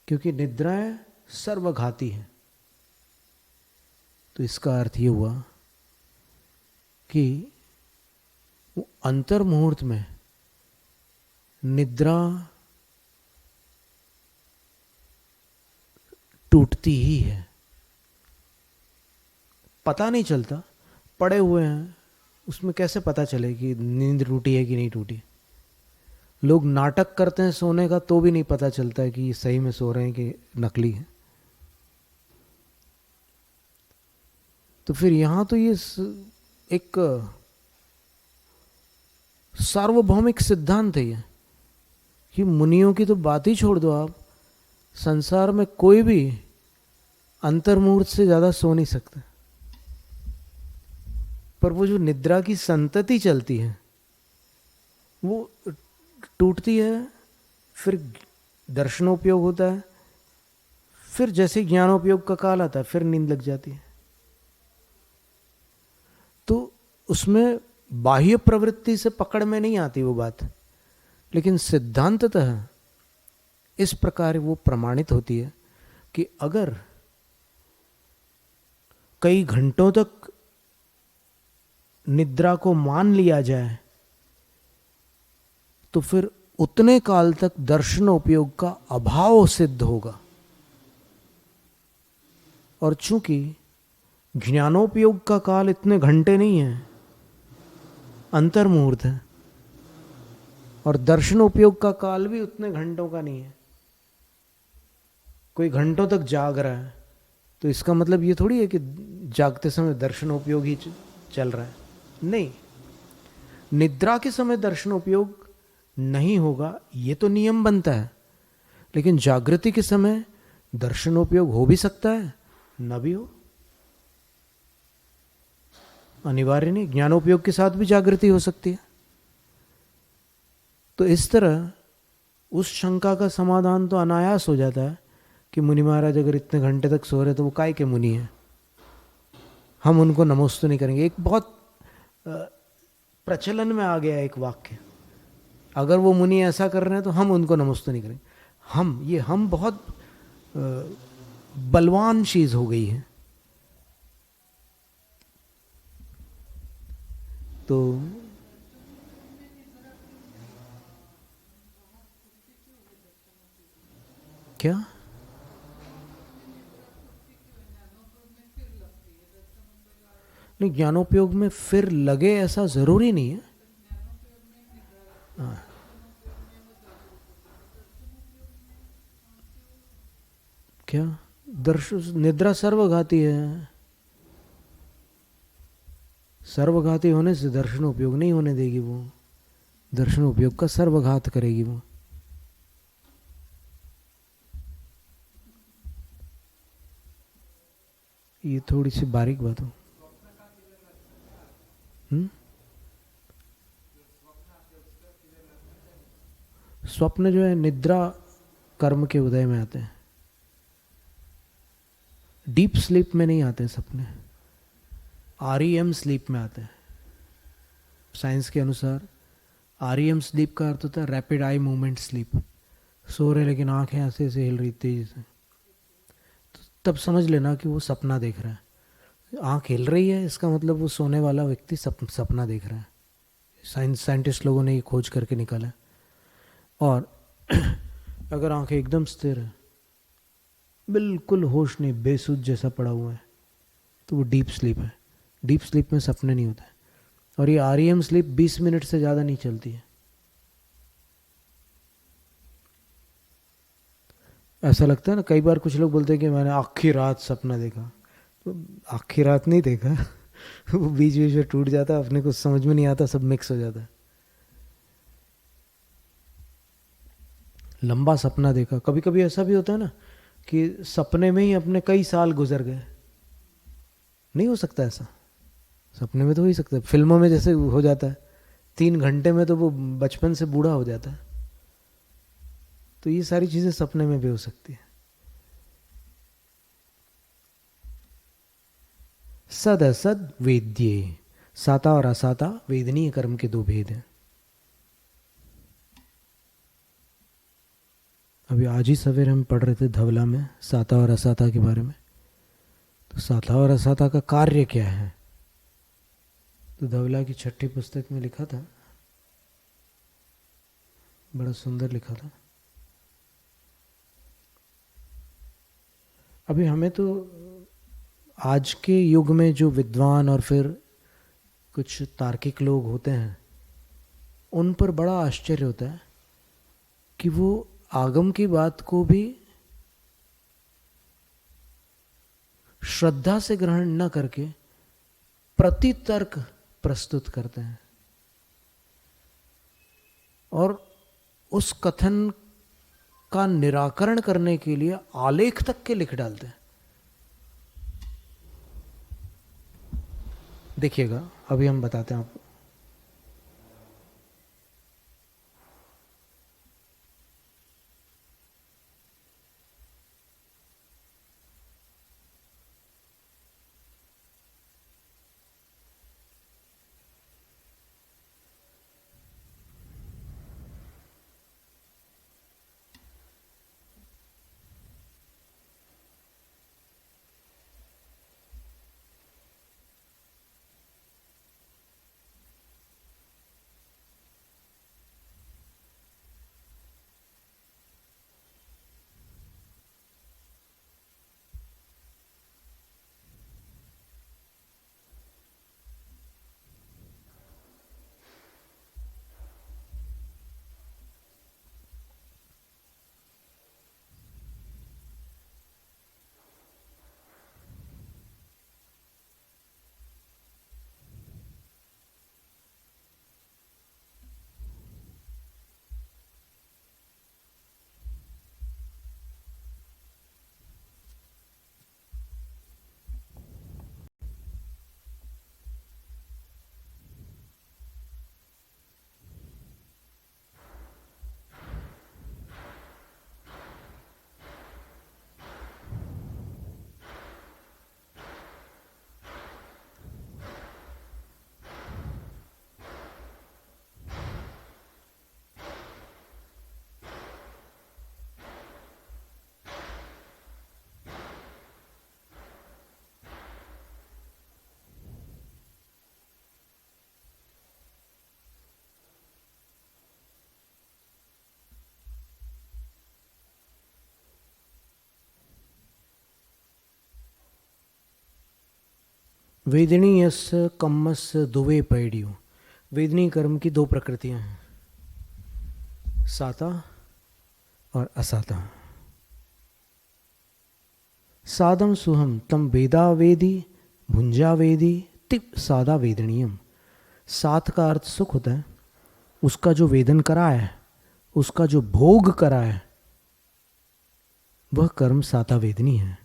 क्योंकि निद्राएं सर्वघाती है। तो इसका अर्थ ये हुआ कि वो अंतर मुहूर्त में निद्रा टूटती ही है, पता नहीं चलता। पड़े हुए हैं, उसमें कैसे पता चले कि नींद टूटी है कि नहीं टूटी। लोग नाटक करते हैं सोने का तो भी नहीं पता चलता है कि ये सही में सो रहे हैं कि नकली है। तो फिर यहां तो ये एक सार्वभौमिक सिद्धांत है ये कि मुनियों की तो बात ही छोड़ दो आप, संसार में कोई भी अंतर्मुहूर्त से ज्यादा सो नहीं सकता। पर वो जो निद्रा की संतति चलती है वो टूटती है, फिर दर्शनोपयोग होता है, फिर जैसे ज्ञानोपयोग का काल आता है फिर नींद लग जाती है। तो उसमें बाह्य प्रवृत्ति से पकड़ में नहीं आती वो बात, लेकिन सिद्धांततः इस प्रकार वो प्रमाणित होती है कि अगर कई घंटों तक निद्रा को मान लिया जाए तो फिर उतने काल तक दर्शनोपयोग का अभाव सिद्ध होगा। और चूंकि ज्ञानोपयोग का काल इतने घंटे नहीं है, अंतर्मुहूर्त है, और दर्शनोपयोग का काल भी उतने घंटों का नहीं है। कोई घंटों तक जाग रहा है तो इसका मतलब ये थोड़ी है कि जागते समय दर्शनोपयोग ही चल रहा है। नहीं, निद्रा के समय दर्शनोपयोग नहीं होगा ये तो नियम बनता है, लेकिन जागृति के समय दर्शनोपयोग हो भी सकता है, न भी हो, अनिवार्य नहीं। ज्ञानोपयोग के साथ भी जागृति हो सकती है। तो इस तरह उस शंका का समाधान तो अनायास हो जाता है कि मुनि महाराज अगर इतने घंटे तक सो रहे तो वो काय के मुनि हैं, हम उनको नमोस्तु नहीं करेंगे। एक बहुत प्रचलन में आ गया एक वाक्य, अगर वो मुनि ऐसा कर रहे हैं तो हम उनको नमोस्तु नहीं करेंगे। हम बहुत बलवान चीज हो गई है। तो क्या नहीं, ज्ञानोपयोग में फिर लगे ऐसा जरूरी नहीं है। हाँ। क्या निद्रा सर्वघाती है, सर्वघाती होने से दर्शन उपयोग नहीं होने देगी, वो दर्शन उपयोग का सर्वघात करेगी वो। ये थोड़ी सी बारीक बात हो। स्वप्न जो है निद्रा कर्म के उदय में आते हैं, डीप स्लीप में नहीं आते सपने, REM स्लीप में आते हैं। साइंस के अनुसार REM स्लीप का अर्थ होता है रैपिड आई मूवमेंट स्लीप। सो रहे लेकिन आंखें ऐसे ऐसे हिल रही तेजी से, तो तब समझ लेना कि वो सपना देख रहा है। आंख हिल रही है इसका मतलब वो सोने वाला व्यक्ति सपना देख रहा है। साइंटिस्ट लोगों ने ये खोज करके निकाला। और अगर आंखें एकदम स्थिर है, बिल्कुल होश नहीं, बेसुध जैसा पड़ा हुआ है, तो वो डीप स्लीप है। डीप स्लीप में सपने नहीं होते। और ये REM स्लीप 20 मिनट से ज़्यादा नहीं चलती है। ऐसा लगता है ना, कई बार कुछ लोग बोलते हैं कि मैंने आखी रात सपना देखा, तो आखी रात नहीं देखा वो बीच बीच में टूट जाता है, अपने को समझ में नहीं आता, सब मिक्स हो जाता है। लंबा सपना देखा, कभी कभी ऐसा भी होता है ना कि सपने में ही अपने कई साल गुजर गए। नहीं हो सकता ऐसा? सपने में तो हो ही सकता है। फिल्मों में जैसे हो जाता है 3 घंटे में तो वो बचपन से बूढ़ा हो जाता है। तो ये सारी चीजें सपने में भी हो सकती है। सद असद वेद्ये, साता और असाता वेदनीय कर्म के 2 भेद हैं। अभी आज ही सवेरे हम पढ़ रहे थे धवला में साता और असाता के बारे में। तो साता और असाता का कार्य क्या है, तो धवला की छठी पुस्तक में लिखा था, बड़ा सुंदर लिखा था। अभी हमें तो आज के युग में जो विद्वान और फिर कुछ तार्किक लोग होते हैं उन पर बड़ा आश्चर्य होता है कि वो आगम की बात को भी श्रद्धा से ग्रहण न करके प्रतितर्क प्रस्तुत करते हैं और उस कथन का निराकरण करने के लिए आलेख तक के लिख डालते हैं। देखिएगा, अभी हम बताते हैं आपको। वेदिनी यस कम्मस दुवे पैडियो। वेदिनी कर्म की दो प्रकृतियां हैं, साता और असाता। सादम सुहम तम वेदा वेदी भुंजा वेदी तिप सादा वेदनीयम। सात का अर्थ सुख होता है, उसका जो वेदन करा है, उसका जो भोग करा है, वह कर्म साता वेदनी है।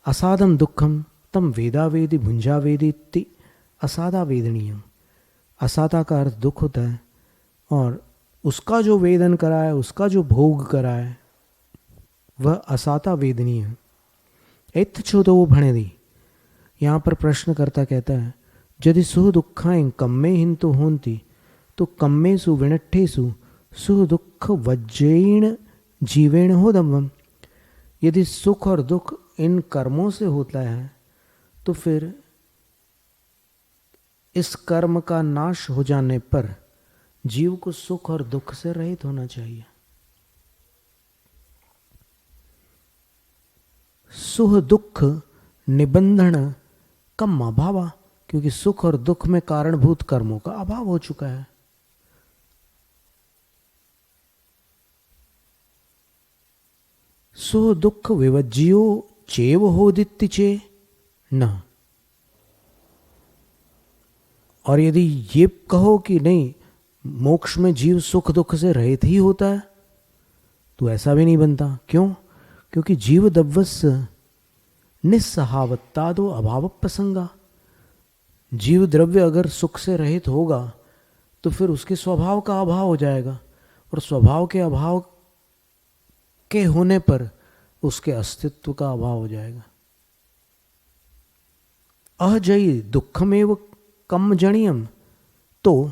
असादम दुखम तम वेदा वेदी भुंजा वेदी ति असादा वेदनीयम। असाता का अर्थ दुख होता है और उसका जो वेदन करा है, उसका जो भोग करा है, वह असाता वेदनीय है। एथ छो तो वो भणे दी। यहाँ पर प्रश्नकर्ता कहता है, यदि सुह दुखाएं कम्मे हिंतु होंती तो कम्मेसु विनट्ठेसु सुह दुख वज्रेण जीवेण होदम्वम। यदि सुख और दुख इन कर्मों से होता है तो फिर इस कर्म का नाश हो जाने पर जीव को सुख और दुख से रहित होना चाहिए। सुख दुख निबंधन कम अभावा, क्योंकि सुख और दुख में कारणभूत कर्मों का अभाव हो चुका है। सुख दुख विवज्यो चेव होदित्य चे न। और यदि ये कहो कि नहीं, मोक्ष में जीव सुख दुख से रहित ही होता है, तो ऐसा भी नहीं बनता। क्यों? क्योंकि जीव दव्वस निस्सहावत्तादो अभाव प्रसंगा। जीव द्रव्य अगर सुख से रहित होगा तो फिर उसके स्वभाव का अभाव हो जाएगा, और स्वभाव के अभाव के होने पर उसके अस्तित्व का अभाव हो जाएगा। अजयी दुखमेव कम जणियम, तो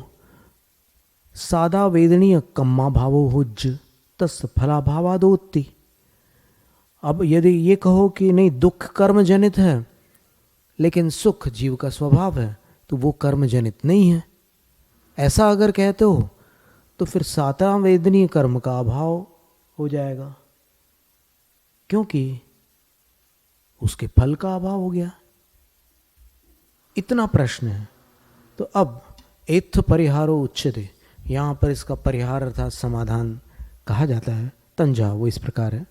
सादा वेदनीय कम्मा भावो हुज तस् फलाभावादोत्ति। अब यदि ये कहो कि नहीं दुख कर्म जनित है लेकिन सुख जीव का स्वभाव है, तो वो कर्म जनित नहीं है। ऐसा अगर कहते हो तो फिर सातवां वेदनीय कर्म का अभाव हो जाएगा, क्योंकि उसके फल का अभाव हो गया। इतना प्रश्न है। तो अब एत्थ परिहारो उच्यते, यहां पर इसका परिहार अर्थात समाधान कहा जाता है। तंजा वो इस प्रकार है,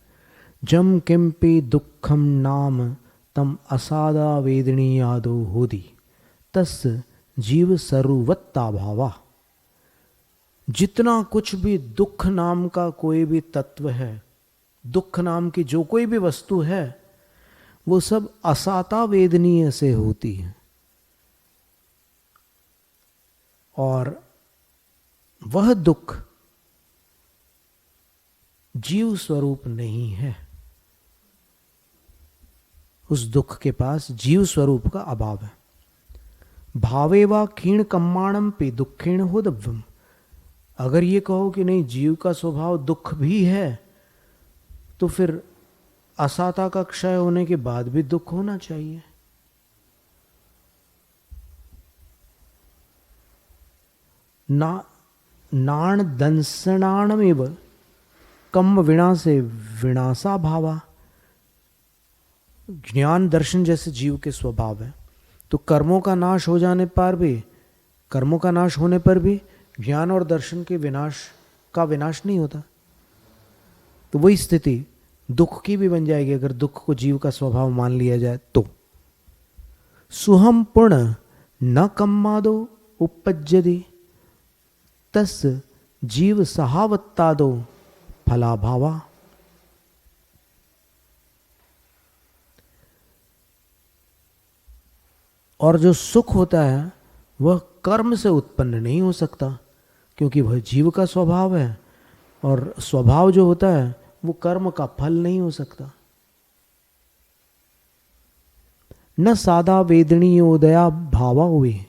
जम किंपि दुखम नाम तम असादा वेदनी यादो होदी तस् जीव सर्वत्ता भावा। जितना कुछ भी दुख नाम का कोई भी तत्व है, दुख नाम की जो कोई भी वस्तु है, वो सब असाता वेदनीय से होती है, और वह दुख जीव स्वरूप नहीं है। उस दुख के पास जीव स्वरूप का अभाव है। भावे वा क्षीण कम्माणम पे दुखेण होदव्यम। अगर ये कहो कि नहीं जीव का स्वभाव दुख भी है, तो फिर असाता का क्षय होने के बाद भी दुख होना चाहिए। नाण दंसनाणमेव कम विनाशे विनाशा भावा। ज्ञान दर्शन जैसे जीव के स्वभाव है, तो कर्मों का नाश हो जाने पर भी, कर्मों का नाश होने पर भी ज्ञान और दर्शन के विनाश का विनाश नहीं होता। तो वही स्थिति दुख की भी बन जाएगी अगर दुख को जीव का स्वभाव मान लिया जाए तो। सुहम पुण्य न कम्मादो उपपज्यति तस् जीव सहावत्तादो फलाभावा। और जो सुख होता है वह कर्म से उत्पन्न नहीं हो सकता, क्योंकि वह जीव का स्वभाव है, और स्वभाव जो होता है वो कर्म का फल नहीं हो सकता। न सादा वेदनीयोदया भावा हुए।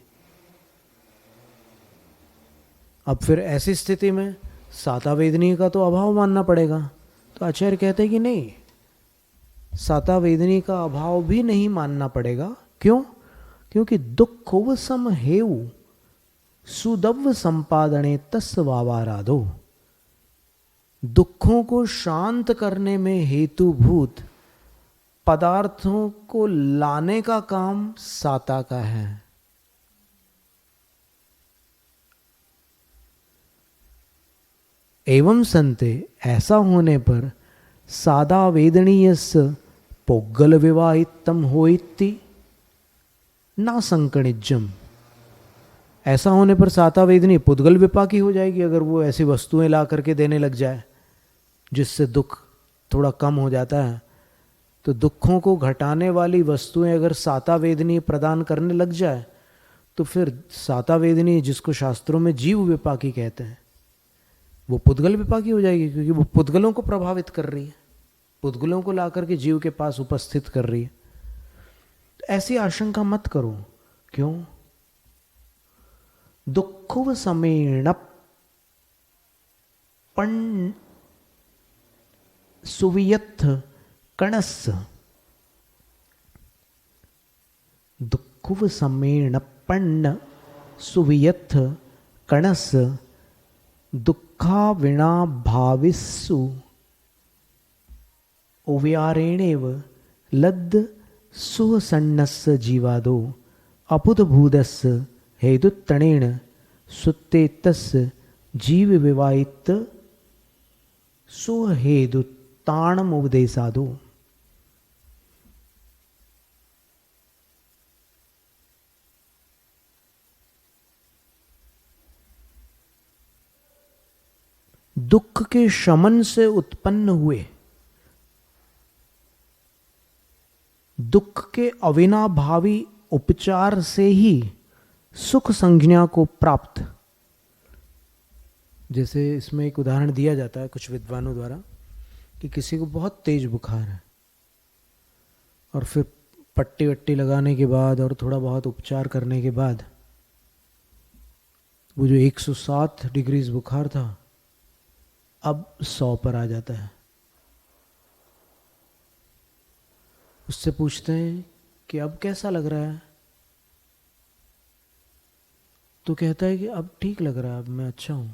अब फिर ऐसी स्थिति में साता वेदनीय का तो अभाव मानना पड़ेगा। तो आचार्य कहते हैं कि नहीं, साता वेदनीय का अभाव भी नहीं मानना पड़ेगा। क्यों? क्योंकि दुखोव सम हेउ सुदव्य संपादने तस् वावाराधो। दुखों को शांत करने में हेतुभूत पदार्थों को लाने का काम साता का है। एवं संते, ऐसा होने पर सादा वेदनीयस्य पोग्गल विवाहितम होइति ना संकणिज्यम। ऐसा होने पर साता वेदनी पुद्गल विपाकी हो जाएगी अगर वो ऐसी वस्तुएं ला करके देने लग जाए जिससे दुख थोड़ा कम हो जाता है। तो दुखों को घटाने वाली वस्तुएं अगर साता वेदनी प्रदान करने लग जाए तो फिर साता वेदनी, जिसको शास्त्रों में जीव विपाकी कहते हैं, वो पुद्गल विपाकी हो जाएगी, क्योंकि वो पुद्गलों को प्रभावित कर रही है, पुद्गलों को ला करके जीव के पास उपस्थित कर रही है। ऐसी आशंका मत करो। क्यों? दुखुव समेण पण सुवियथ कणस्। दुखुव समेण पण सुवियथ कणस् दुखा विना भाविस्सु उव्यारेणेव लद्द सुसन्नस्य जीवादो अपुतभूतस्य हेतुत्तणेन सुत्तेतस्य जीव विवाहित सुहेतुत्ताणमुपदेशादो। दुख के शमन से उत्पन्न हुए, दुख के अविनाभावी उपचार से ही सुख संज्ञा को प्राप्त। जैसे इसमें एक उदाहरण दिया जाता है कुछ विद्वानों द्वारा कि किसी को बहुत तेज बुखार है और फिर पट्टी वट्टी लगाने के बाद और थोड़ा बहुत उपचार करने के बाद वो जो 107 डिग्री बुखार था अब 100 पर आ जाता है। उससे पूछते हैं कि अब कैसा लग रहा है, तो कहता है कि अब ठीक लग रहा है, अब मैं अच्छा हूं।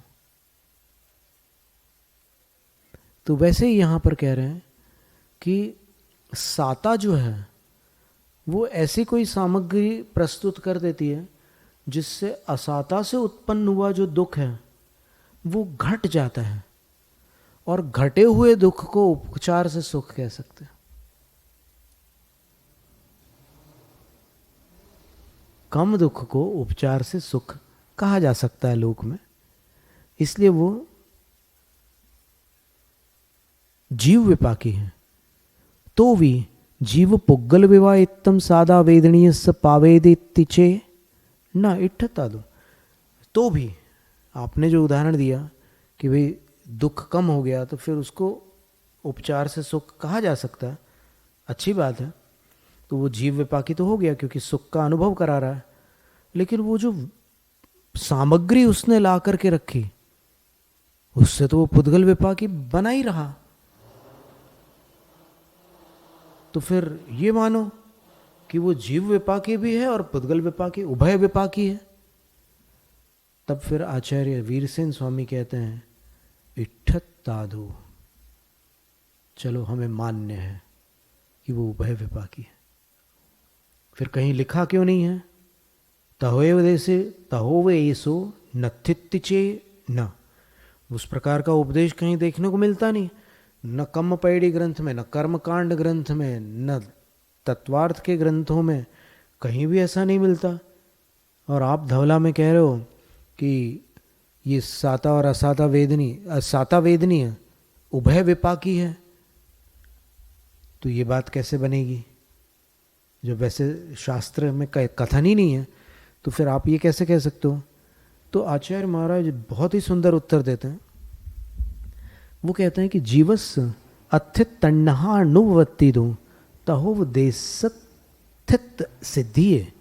तो वैसे ही यहां पर कह रहे हैं कि साता जो है वो ऐसी कोई सामग्री प्रस्तुत कर देती है जिससे असाता से उत्पन्न हुआ जो दुख है वो घट जाता है, और घटे हुए दुख को उपचार से सुख कह सकते हैं। कम दुख को उपचार से सुख कहा जा सकता है लोक में, इसलिए वो जीव विपाकी है। तो भी जीव पुग्गल विवाहितम सादा वेदनीय स पावेदितिचे न इठता दो। तो भी आपने जो उदाहरण दिया कि भाई दुख कम हो गया तो फिर उसको उपचार से सुख कहा जा सकता है, अच्छी बात है। तो वो जीव विपाकी तो हो गया क्योंकि सुख का अनुभव करा रहा है, लेकिन वो जो सामग्री उसने ला करके रखी उससे तो वो पुद्गल विपाकी बना ही रहा। तो फिर ये मानो कि वो जीव विपाकी भी है और पुद्गल विपाकी, उभय विपाकी है। तब फिर आचार्य वीरसेन स्वामी कहते हैं इठत ताधु, चलो हमें मान्य है कि वो उभय विपाकी है। फिर कहीं लिखा क्यों नहीं है तहोवेसो नथित्तिचे न, उस प्रकार का उपदेश कहीं देखने को मिलता नहीं, न कम्मपैडी ग्रंथ में, न कर्मकांड ग्रंथ में, न तत्वार्थ के ग्रंथों में, कहीं भी ऐसा नहीं मिलता। और आप धवला में कह रहे हो कि ये साता और असाता वेदनी, साता वेदनी है, उभय विपाकी है, तो ये बात कैसे बनेगी जब वैसे शास्त्र में कथन ही नहीं है? तो फिर आप ये कैसे कह सकते हो? तो आचार्य महाराज बहुत ही सुंदर उत्तर देते हैं। वो कहते हैं कि जीवस अथित तन्हानुवत्ति दो तहोव देसथित सिद्धिये।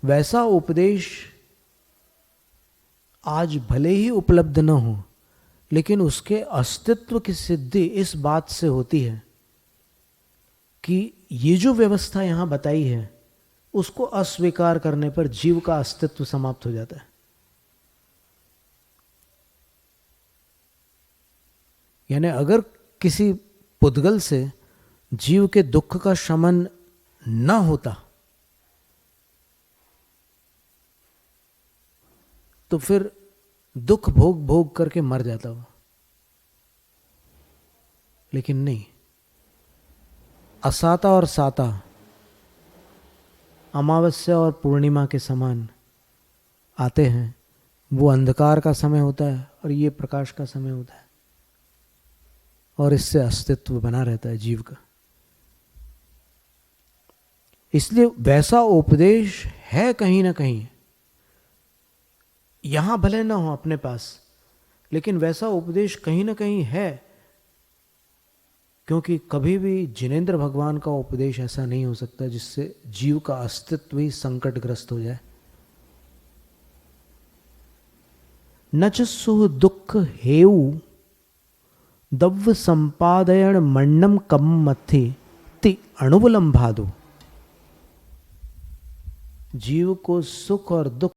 वैसा उपदेश आज भले ही उपलब्ध न हो, लेकिन उसके अस्तित्व की सिद्धि इस बात से होती है कि ये जो व्यवस्था यहां बताई है उसको अस्वीकार करने पर जीव का अस्तित्व समाप्त हो जाता है। यानी अगर किसी पुद्गल से जीव के दुख का शमन न होता तो फिर दुख भोग भोग करके मर जाता वो, लेकिन नहीं। असाता और साता अमावस्या और पूर्णिमा के समान आते हैं। वो अंधकार का समय होता है और ये प्रकाश का समय होता है, और इससे अस्तित्व बना रहता है जीव का। इसलिए वैसा उपदेश है कहीं ना कहीं, यहां भले ना हो अपने पास, लेकिन वैसा उपदेश कहीं ना कहीं है, क्योंकि कभी भी जिनेंद्र भगवान का उपदेश ऐसा नहीं हो सकता जिससे जीव का अस्तित्व ही संकटग्रस्त हो जाए। नच सुह दुख हेउ दव्य संपादयन मन्नम कम मथे ति अणुवलंभादो। जीव को सुख और दुख